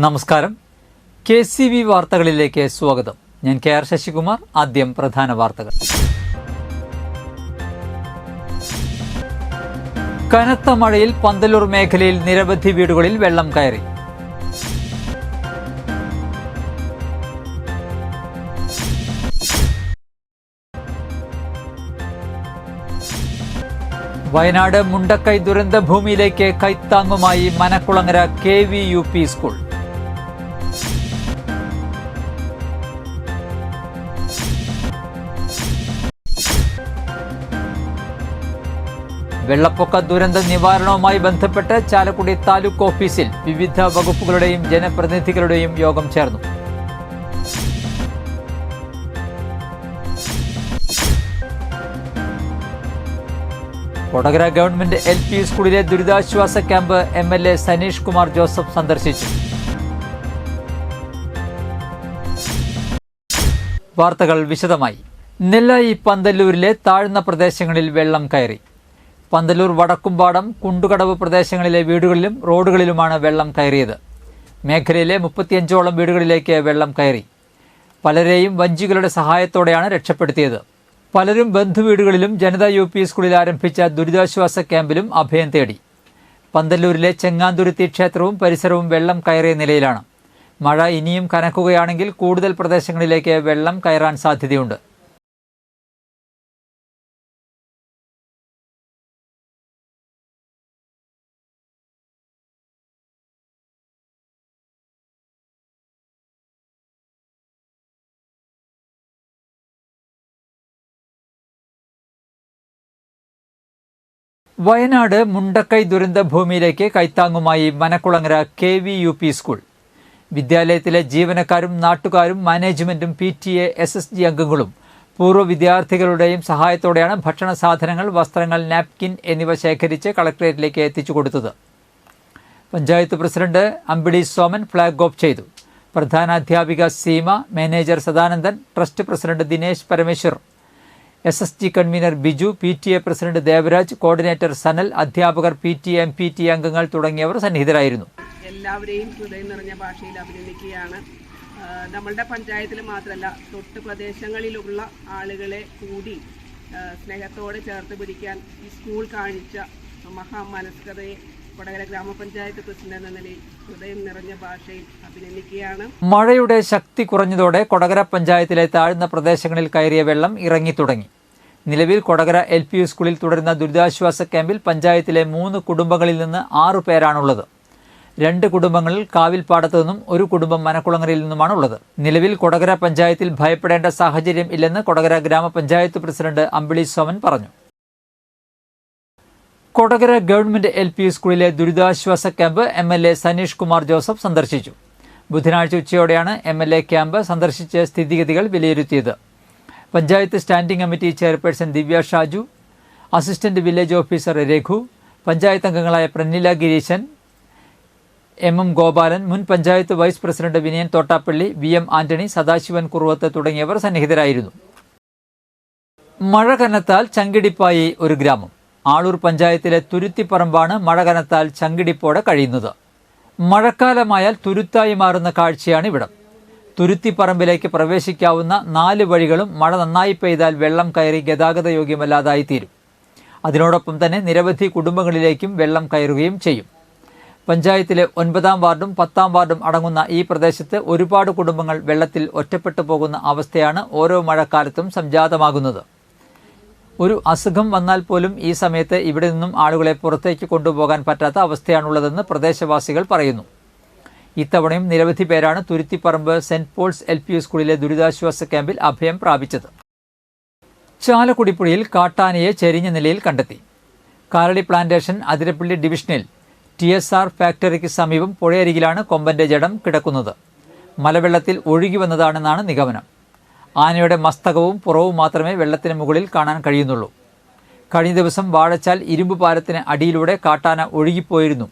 നമസ്കാരം. KCV വാർത്തകളിലേക്ക് സ്വാഗതം. ഞാൻ KR ശശികുമാർ. ആദ്യം പ്രധാന വാർത്തകൾ. കനത്ത മഴയിൽ പന്തല്ലൂർ മേഖലയിൽ നിരവധി വീടുകളിൽ വെള്ളം കയറി. വയനാട് മുണ്ടക്കൈ ദുരന്ത ഭൂമിയിലേക്ക് കൈത്താങ്ങുമായി മനക്കുളങ്ങര KVUP സ്കൂൾ. വെള്ളപ്പൊക്ക ദുരന്ത നിവാരണവുമായി ബന്ധപ്പെട്ട് ചാലക്കുടി താലൂക്ക് ഓഫീസിൽ വിവിധ വകുപ്പുകളുടെയും ജനപ്രതിനിധികളുടെയും യോഗം ചേർന്നു. കൊടകര ഗവൺമെന്റ് LP സ്കൂളിലെ ദുരിതാശ്വാസ ക്യാമ്പ് MLA സനീഷ് കുമാർ ജോസഫ് സന്ദർശിച്ചു. വാർത്തകൾ വിശദമായി. നെല്ലായി പന്തല്ലൂരിലെ താഴ്ന്ന പ്രദേശങ്ങളിൽ വെള്ളം കയറി. പന്തല്ലൂർ വടക്കുംപാടം കുണ്ടുകടവ് പ്രദേശങ്ങളിലെ വീടുകളിലും റോഡുകളിലുമാണ് വെള്ളം കയറിയത്. മേഖലയിലെ 35ഓളം വീടുകളിലേക്ക് വെള്ളം കയറി. പലരെയും വഞ്ചികളുടെ സഹായത്തോടെയാണ് രക്ഷപ്പെടുത്തിയത്. പലരും ബന്ധുവീടുകളിലും ജനതാ UP സ്കൂളിൽ ആരംഭിച്ച ദുരിതാശ്വാസ ക്യാമ്പിലും അഭയം തേടി. പന്തല്ലൂരിലെ ചെങ്ങാന്തുരുത്തി ക്ഷേത്രവും പരിസരവും വെള്ളം കയറിയ നിലയിലാണ്. മഴ ഇനിയും കനക്കുകയാണെങ്കിൽ കൂടുതൽ പ്രദേശങ്ങളിലേക്ക് വെള്ളം കയറാൻ സാധ്യതയുണ്ട്. വയനാട് മുണ്ടക്കൈ ദുരന്ത ഭൂമിയിലേക്ക് കൈത്താങ്ങുമായി മനക്കുളങ്ങര KVUP സ്കൂൾ. വിദ്യാലയത്തിലെ ജീവനക്കാരും നാട്ടുകാരും മാനേജ്മെന്റും PTA SSG അംഗങ്ങളും പൂർവ്വ വിദ്യാർത്ഥികളുടെയും സഹായത്തോടെയാണ് ഭക്ഷണ സാധനങ്ങൾ, വസ്ത്രങ്ങൾ, നാപ്കിൻ എന്നിവ ശേഖരിച്ച് കളക്ടറേറ്റിലേക്ക് എത്തിച്ചു കൊടുത്തത്. Panchayat president Ambili Soman flag off ചെയ്തു. പ്രധാനാധ്യാപിക Seema, manager Sadanandan, trust president Dinesh Parameshwar, SSG convener Biju, PTA president Devaraj, coordinator Sanal, അധ്യാപകർ, PTA MPTA അംഗങ്ങൾ തുടങ്ങിയവർ സന്നിഹിതരായിരുന്നു. എല്ലാവരെയും ഹൃദയം നിറഞ്ഞ ഭാഷയിൽ അഭിനന്ദിക്കുകയാണ്. നമ്മളുടെ പഞ്ചായത്തിൽ മാത്രമല്ല, തൊട്ട് പ്രദേശങ്ങളിലുള്ള ആളുകളെ കൂടി സ്നേഹത്തോടെ ചേർത്ത് പിടിക്കാൻ ഈ സ്കൂൾ കാണിച്ച മഹാമനസ്കതയെ കൊടകര ഗ്രാമപഞ്ചായത്ത് പ്രസിഡന്റ് എന്ന നിലയിൽ ഹൃദയം നിറഞ്ഞ ഭാഷയിൽ അഭിനന്ദിക്കുകയാണ്. മഴയുടെ ശക്തി കുറഞ്ഞതോടെ കൊടകര പഞ്ചായത്തിലെ താഴ്ന്ന പ്രദേശങ്ങളിൽ കയറിയ വെള്ളം ഇറങ്ങിത്തുടങ്ങി. നിലവിൽ കൊടകര LP സ്കൂളിൽ തുടരുന്ന ദുരിതാശ്വാസ ക്യാമ്പിൽ പഞ്ചായത്തിലെ 3 കുടുംബങ്ങളിൽ നിന്ന് 6 പേരാണുള്ളത്. 2 കുടുംബങ്ങളിൽ കാവിൽപ്പാടത്തു നിന്നും 1 കുടുംബം മനക്കുളങ്ങരയിൽ നിന്നുമാണുള്ളത്. നിലവിൽ കൊടകര പഞ്ചായത്തിൽ ഭയപ്പെടേണ്ട സാഹചര്യം ഇല്ലെന്ന് കൊടകര ഗ്രാമപഞ്ചായത്ത് പ്രസിഡന്റ് അമ്പിളി സോമൻ പറഞ്ഞു. കൊടകര ഗവൺമെന്റ് LP സ്കൂളിലെ ദുരിതാശ്വാസ ക്യാമ്പ് MLA സനീഷ് കുമാർ ജോസഫ് സന്ദർശിച്ചു. ബുധനാഴ്ച ഉച്ചയോടെയാണ് MLA ക്യാമ്പ് സന്ദർശിച്ച് സ്ഥിതിഗതികൾ വിലയിരുത്തിയത്. Panchayat standing committee chairperson Divya Shaju, assistant officer Raghu, panchayat അംഗങ്ങളായ പ്രന്നില ഗിരീശൻ, MM ഗോപാലൻ, മുൻ panchayat vice president Vinayan Thottappally, VM Antony, Sadasivan Kuruvath തുടങ്ങിയവർ സന്നിഹിതരായിരുന്നു. മഴ കനത്താൽ ചങ്കിടിപ്പായി ഒരു ഗ്രാമം. ആളൂർ പഞ്ചായത്തിലെ തുരുത്തിപ്പറമ്പാണ് മഴ കനത്താൽ ചങ്കിടിപ്പോടെ കഴിയുന്നത്. മഴക്കാലമായാൽ തുരുത്തായി മാറുന്ന കാഴ്ചയാണ് ഇവിടം. തുരുത്തിപ്പറമ്പിലേക്ക് പ്രവേശിക്കാവുന്ന 4 വഴികളും മഴ നന്നായി പെയ്താൽ വെള്ളം കയറി ഗതാഗത യോഗ്യമല്ലാതായി തീരും. അതിനോടൊപ്പം തന്നെ നിരവധി കുടുംബങ്ങളിലേക്കും വെള്ളം കയറുകയും ചെയ്യും. പഞ്ചായത്തിലെ 9ാം വാർഡും 10ാം വാർഡും അടങ്ങുന്ന ഈ പ്രദേശത്ത് ഒരുപാട് കുടുംബങ്ങൾ വെള്ളത്തിൽ ഒറ്റപ്പെട്ടു പോകുന്ന അവസ്ഥയാണ് ഓരോ മഴക്കാലത്തും സംജാതമാകുന്നത്. ഒരു അസുഖം വന്നാൽ പോലും ഈ സമയത്ത് ഇവിടെ നിന്നും ആളുകളെ പുറത്തേക്ക് കൊണ്ടുപോകാൻ പറ്റാത്ത അവസ്ഥയാണുള്ളതെന്ന് പ്രദേശവാസികൾ പറയുന്നു. ഇത്തവണയും നിരവധി പേരാണ് തുരുത്തിപ്പറമ്പ് സെന്റ് പോൾസ് LP സ്കൂളിലെ ദുരിതാശ്വാസ ക്യാമ്പിൽ അഭയം പ്രാപിച്ചത്. ചാലക്കുടിപ്പുഴയിൽ കാട്ടാനയെ ചെരിഞ്ഞ നിലയിൽ കണ്ടെത്തി. കാലടി പ്ലാന്റേഷൻ അതിരപ്പള്ളി ഡിവിഷനിൽ TSR ഫാക്ടറിക്ക് സമീപം പുഴയരികിലാണ് കൊമ്പന്റെ ജഡം കിടക്കുന്നത്. മലവെള്ളത്തിൽ ഒഴുകി വന്നതാണെന്നാണ് നിഗമനം. ആനയുടെ മസ്തകവും പുറവും മാത്രമേ വെള്ളത്തിന് മുകളിൽ കാണാൻ കഴിയുന്നുള്ളൂ. കഴിഞ്ഞ ദിവസം വാഴച്ചാൽ ഇരുമ്പ് പാലത്തിന് അടിയിലൂടെ കാട്ടാന ഒഴുകിപ്പോയിരുന്നു.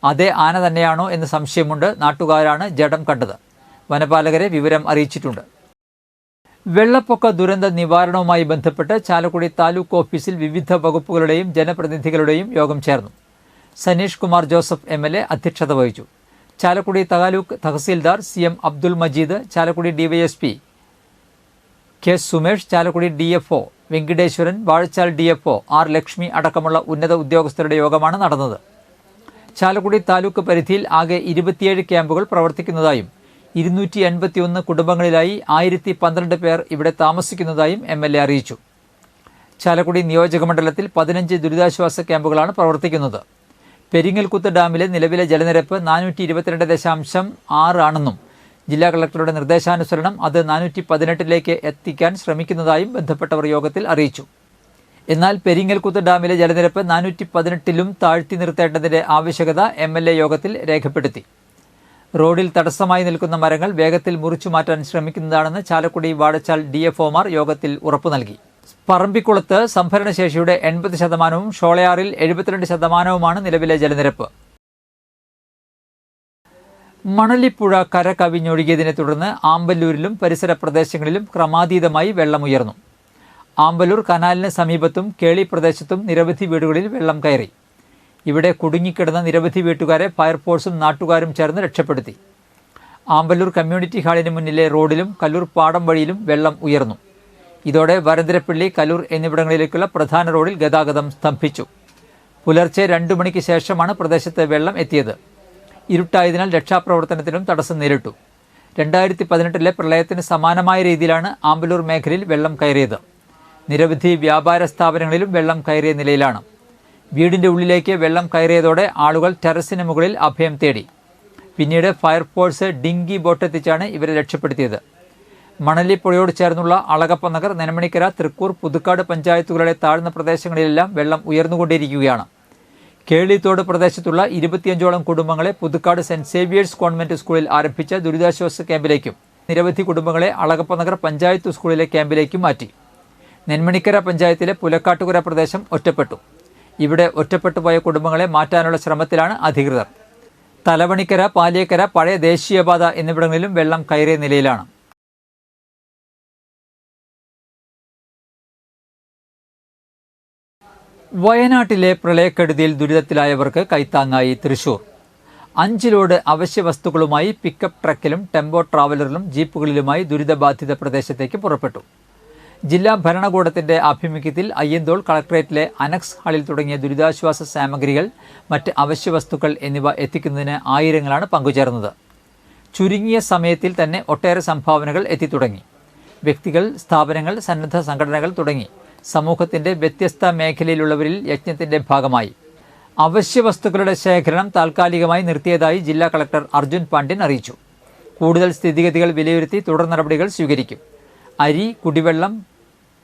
അതേ ആന തന്നെയാണോ എന്ന് സംശയമുണ്ട്. നാട്ടുകാരാണ് ജഡം കണ്ടത്. വനപാലകരെ വിവരം അറിയിച്ചിട്ടുണ്ട്. വെള്ളപ്പൊക്ക ദുരന്ത നിവാരണവുമായി ബന്ധപ്പെട്ട് ചാലക്കുടി താലൂക്ക് ഓഫീസിൽ വിവിധ വകുപ്പുകളുടെയും ജനപ്രതിനിധികളുടെയും യോഗം ചേർന്നു. സനീഷ് കുമാർ ജോസഫ് MLA അധ്യക്ഷത വഹിച്ചു. Chalakudy taluk tahsildar CM Abdul Majeed, Chalakudy DYSP K Sumesh, Chalakudy DFO Venkiteswaran, Vazhachal DFO R Lakshmi അടക്കമുള്ള ഉന്നത ഉദ്യോഗസ്ഥരുടെ യോഗമാണ് നടന്നത്. ചാലക്കുടി താലൂക്ക് പരിധിയിൽ ആകെ 27 ക്യാമ്പുകൾ പ്രവർത്തിക്കുന്നതായും 281 കുടുംബങ്ങളിലായി 1012 പേർ ഇവിടെ താമസിക്കുന്നതായും MLA അറിയിച്ചു. ചാലക്കുടി നിയോജകമണ്ഡലത്തിൽ 15 ദുരിതാശ്വാസ ക്യാമ്പുകളാണ് പ്രവർത്തിക്കുന്നത്. പെരിങ്ങൽകുത്ത് ഡാമിലെ നിലവിലെ ജലനിരപ്പ് 422.6 ആണെന്നും ജില്ലാ കളക്ടറുടെ നിർദ്ദേശാനുസരണം അത് 418ലേക്ക് എത്തിക്കാൻ ശ്രമിക്കുന്നതായും ബന്ധപ്പെട്ടവർ യോഗത്തിൽ അറിയിച്ചു. എന്നാൽ പെരിങ്ങൽകുത്ത് ഡാമിലെ ജലനിരപ്പ് 418ലും താഴ്ത്തി നിർത്തേണ്ടതിന്റെ ആവശ്യകത MLA യോഗത്തിൽ രേഖപ്പെടുത്തി. റോഡിൽ തടസ്സമായി നിൽക്കുന്ന മരങ്ങൾ വേഗത്തിൽ മുറിച്ചു മാറ്റാൻ ശ്രമിക്കുന്നതാണെന്ന് ചാലക്കുടി വാഴച്ചാൽ DFOമാർ യോഗത്തിൽ ഉറപ്പു നൽകി. പറമ്പിക്കുളത്ത് സംഭരണശേഷിയുടെ 80%, ഷോളയാറിൽ 72%മാണ് നിലവിലെ ജലനിരപ്പ്. മണലിപ്പുഴ കര കവിഞ്ഞൊഴുകിയതിനെ തുടർന്ന് ആമ്പല്ലൂരിലും പരിസര പ്രദേശങ്ങളിലും ക്രമാതീതമായി വെള്ളമുയർന്നു. ആമ്പല്ലൂർ കനാലിന് സമീപത്തും കേളി പ്രദേശത്തും നിരവധി വീടുകളിൽ വെള്ളം കയറി. ഇവിടെ കുടുങ്ങിക്കിടന്ന നിരവധി വീട്ടുകാരെ ഫയർഫോഴ്സും നാട്ടുകാരും ചേർന്ന് രക്ഷപ്പെടുത്തി. ആമ്പല്ലൂർ കമ്മ്യൂണിറ്റി ഹാളിന് മുന്നിലെ റോഡിലും കല്ലൂർ പാടം വഴിയിലും വെള്ളം ഉയർന്നു. ഇതോടെ വരന്തരപ്പള്ളി, കല്ലൂർ എന്നിവിടങ്ങളിലേക്കുള്ള പ്രധാന റോഡിൽ ഗതാഗതം സ്തംഭിച്ചു. പുലർച്ചെ 2 മണിക്ക് ശേഷമാണ് പ്രദേശത്ത് വെള്ളം എത്തിയത്. ഇരുട്ടായതിനാൽ രക്ഷാപ്രവർത്തനത്തിനും തടസ്സം നേരിട്ടു. 2018 പ്രളയത്തിന് സമാനമായ രീതിയിലാണ് ആമ്പല്ലൂർ മേഖലയിൽ വെള്ളം കയറിയത്. നിരവധി വ്യാപാര സ്ഥാപനങ്ങളിലും വെള്ളം കയറിയ നിലയിലാണ്. വീടിന്റെ ഉള്ളിലേക്ക് വെള്ളം കയറിയതോടെ ആളുകൾ ടെറസിന് മുകളിൽ അഭയം തേടി. പിന്നീട് ഫയർഫോഴ്സ് ഡിങ്കി ബോട്ടെത്തിച്ചാണ് ഇവരെ രക്ഷപ്പെടുത്തിയത്. മണലിപ്പുഴയോട് ചേർന്നുള്ള അളകപ്പനഗർ, നെന്മണിക്കര, തൃക്കൂർ, പുതുക്കാട് പഞ്ചായത്തുകളുടെ താഴ്ന്ന പ്രദേശങ്ങളിലെല്ലാം വെള്ളം ഉയർന്നുകൊണ്ടിരിക്കുകയാണ്. കേളിത്തോട് പ്രദേശത്തുള്ള 25ഓളം കുടുംബങ്ങളെ പുതുക്കാട് സെന്റ് സേവിയേഴ്സ് കോൺവെന്റ് സ്കൂളിൽ ആരംഭിച്ച ദുരിതാശ്വാസ ക്യാമ്പിലേക്കും നിരവധി കുടുംബങ്ങളെ അളകപ്പനഗർ പഞ്ചായത്ത് സ്കൂളിലെ ക്യാമ്പിലേക്കും മാറ്റി. നെന്മണിക്കര പഞ്ചായത്തിലെ പുലക്കാട്ടുകര പ്രദേശം ഒറ്റപ്പെട്ടു. ഇവിടെ ഒറ്റപ്പെട്ടുപോയ കുടുംബങ്ങളെ മാറ്റാനുള്ള ശ്രമത്തിലാണ് അധികൃതർ. തലവണിക്കര, പാലിയക്കര, പഴയ ദേശീയപാത എന്നിവിടങ്ങളിലും വെള്ളം കയറിയ നിലയിലാണ്. വയനാട്ടിലെ പ്രളയക്കെടുതിയിൽ ദുരിതത്തിലായവർക്ക് കൈത്താങ്ങായി തൃശൂർ. 5 ലോഡ് അവശ്യ വസ്തുക്കളുമായി പിക്കപ്പ് ട്രക്കിലും ടെമ്പോ ട്രാവലറിലും ജീപ്പുകളിലുമായി ദുരിതബാധിത പ്രദേശത്തേക്ക് പുറപ്പെട്ടു. ജില്ലാ ഭരണകൂടത്തിന്റെ ആഭിമുഖ്യത്തിൽ അയ്യന്തോൾ കളക്ടറേറ്റിലെ അനക്സ് ഹാളിൽ തുടങ്ങിയ ദുരിതാശ്വാസ സാമഗ്രികൾ, മറ്റ് അവശ്യ വസ്തുക്കൾ എന്നിവ എത്തിക്കുന്നതിന് ആയിരങ്ങളാണ് പങ്കുചേർന്നത്. ചുരുങ്ങിയ സമയത്തിൽ തന്നെ ഒട്ടേറെ സംഭാവനകൾ എത്തിത്തുടങ്ങി. വ്യക്തികൾ, സ്ഥാപനങ്ങൾ, സന്നദ്ധ സംഘടനകൾ തുടങ്ങി സമൂഹത്തിന്റെ വ്യത്യസ്ത മേഖലയിലുള്ളവരിൽ യജ്ഞത്തിന്റെ ഭാഗമായി അവശ്യ വസ്തുക്കളുടെ ശേഖരണം താൽക്കാലികമായി നിർത്തിയതായി ജില്ലാ കളക്ടർ അർജുൻ പാണ്ഡ്യൻ അറിയിച്ചു. കൂടുതൽ സ്ഥിതിഗതികൾ വിലയിരുത്തി തുടർ നടപടികൾ സ്വീകരിക്കും. അരി, കുടിവെള്ളം,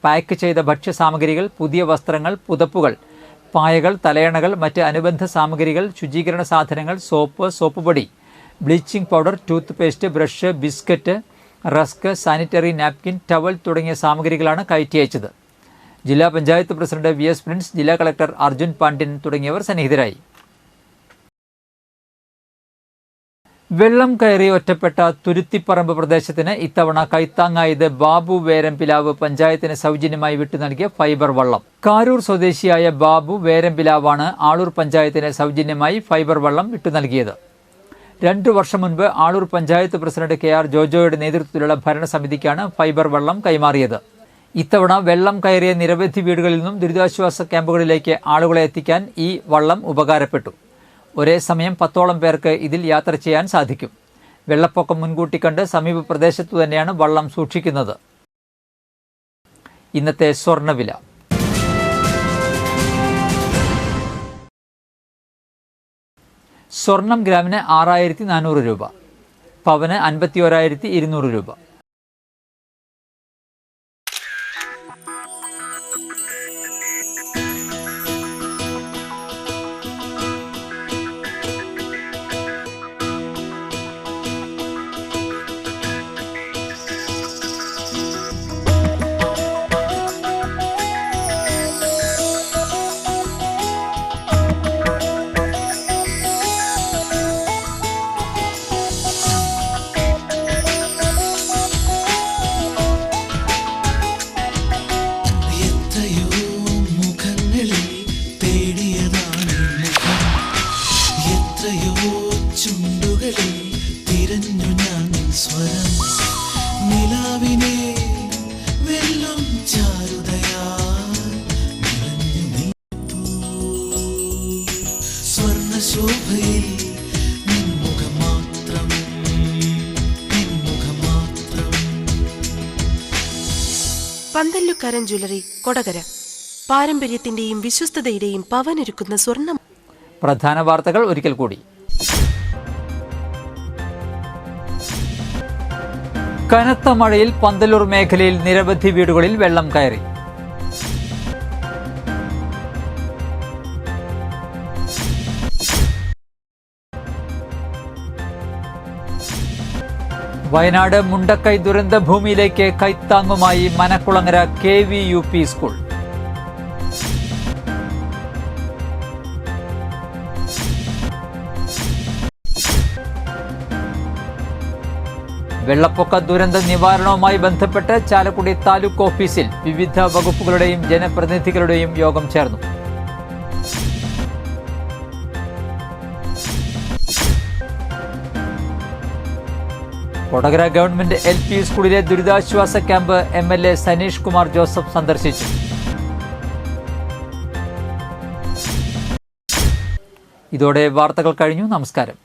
പാക്ക് ചെയ്ത ഭക്ഷ്യസാമഗ്രികൾ, പുതിയ വസ്ത്രങ്ങൾ, പുതപ്പുകൾ, പായകൾ, തലയണകൾ, മറ്റ് അനുബന്ധ സാമഗ്രികൾ, ശുചീകരണ സാധനങ്ങൾ, സോപ്പ്, സോപ്പുപൊടി, bleaching powder, toothpaste, brush, biscuit, rusk, sanitary napkin, towel തുടങ്ങിയ സാമഗ്രികളാണ് കയറ്റി അയച്ചത്. ജില്ലാ പഞ്ചായത്ത് പ്രസിഡന്റ് VS പ്രിൻസ്, ജില്ലാ കളക്ടർ അർജുൻ പാണ്ഡ്യൻ തുടങ്ങിയവർ സന്നിഹിതരായി. വെള്ളം കയറി ഒറ്റപ്പെട്ട തുരുത്തിപ്പറമ്പ് പ്രദേശത്തിന് ഇത്തവണ കൈത്താങ്ങായത് ബാബു വേരമ്പിലാവ് പഞ്ചായത്തിന് സൗജന്യമായി വിട്ടു നൽകിയ ഫൈബർ വള്ളം. കാരൂർ സ്വദേശിയായ ബാബു വേരമ്പിലാവാണ് ആളൂർ പഞ്ചായത്തിന് സൗജന്യമായി ഫൈബർ വള്ളം വിട്ടു നൽകിയത്. 2 വർഷം മുൻപ് ആളൂർ പഞ്ചായത്ത് പ്രസിഡന്റ് KR ജോജോയുടെ നേതൃത്വത്തിലുള്ള ഭരണസമിതിക്കാണ് ഫൈബർ വള്ളം കൈമാറിയത്. ഇത്തവണ വെള്ളം കയറിയ നിരവധി വീടുകളിൽ നിന്നും ദുരിതാശ്വാസ ക്യാമ്പുകളിലേക്ക് ആളുകളെ എത്തിക്കാൻ ഈ വള്ളം ഉപകാരപ്പെട്ടു. ഒരേ സമയം 10ഓളം പേർക്ക് ഇതിൽ യാത്ര ചെയ്യാൻ സാധിക്കും. വെള്ളപ്പൊക്കം മുൻകൂട്ടി കണ്ട് സമീപ പ്രദേശത്തു തന്നെയാണ് വള്ളം സൂക്ഷിക്കുന്നത്. ഇന്നത്തെ സ്വർണ്ണവില. സ്വർണം ഗ്രാമിന് 6400 രൂപ, പവന് 51,200 രൂപ. ശോഭയിൽ നിൻമുഖം മാത്രം, നിൻമുഖം മാത്രം. പന്തല്ലുക്കാരൻ ജ്വല്ലറി, കൊടകര. പാരമ്പര്യത്തിന്റെയും വിശ്വസ്തതയുടെയും പവനൊരുക്കുന്ന സ്വർണ്ണം. പ്രധാന വാർത്തകൾ ഒരിക്കൽ കൂടി. കനത്ത മഴയിൽ പന്തല്ലൂർ മേഖലയിൽ നിരവധി വീടുകളിൽ വെള്ളം കയറി. വയനാട് മുണ്ടക്കൈ ദുരന്ത ഭൂമിയിലേക്ക് കൈത്താങ്ങുമായി മനക്കുളങ്ങര KVUP സ്കൂൾ. വെള്ളപ്പൊക്ക ദുരന്ത നിവാരണവുമായി ബന്ധപ്പെട്ട് ചാലക്കുടി താലൂക്ക് ഓഫീസിൽ വിവിധ വകുപ്പുകളുടെയും ജനപ്രതിനിധികളുടെയും യോഗം ചേർന്നു. കൊടകര ഗവൺമെന്റ് LP സ്കൂളിലെ ദുരിതാശ്വാസ ക്യാമ്പ് MLA സനീഷ് കുമാർ ജോസഫ് സന്ദർശിച്ചു. ഇതോടെ വാർത്തകൾ കഴിഞ്ഞു. നമസ്കാരം.